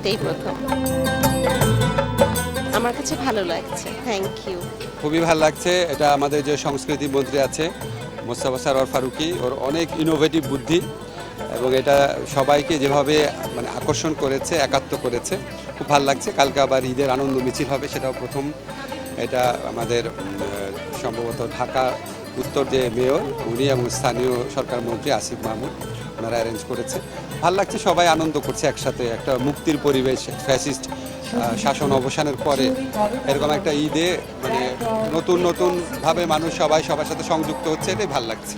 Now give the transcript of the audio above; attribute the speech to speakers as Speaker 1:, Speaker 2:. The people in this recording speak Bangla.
Speaker 1: এটাই প্রথম। আমার কাছে ভালো লাগছে, থ্যাংক ইউ।
Speaker 2: খুবই ভালো লাগছে। এটা আমাদের যে সংস্কৃতি মন্ত্রী আছে মোস্তফা সরোয়ার ফারুকী, ওর অনেক ইনোভেটিভ বুদ্ধি এবং এটা সবাইকে যেভাবে মানে আকর্ষণ করেছে, একাত্ম করেছে, খুব ভালো লাগছে। কালকে আবার ঈদের আনন্দ মিছিল হবে, সেটাও প্রথম। এটা আমাদের সম্ভবত ঢাকা উত্তর যে মেয়র উনি এবং স্থানীয় সরকার মন্ত্রী আসিফ মাহমুদ ওনারা অ্যারেঞ্জ করেছে। ভালো লাগছে, সবাই আনন্দ করছে একসাথে, একটা মুক্তির পরিবেশ, ফ্যাসিস্ট শাসন অবসানের পরে এরকম একটা ঈদে মানে নতুন নতুনভাবে মানুষ সবাই সবার সাথে সংযুক্ত হচ্ছে, এটাই ভালো লাগছে।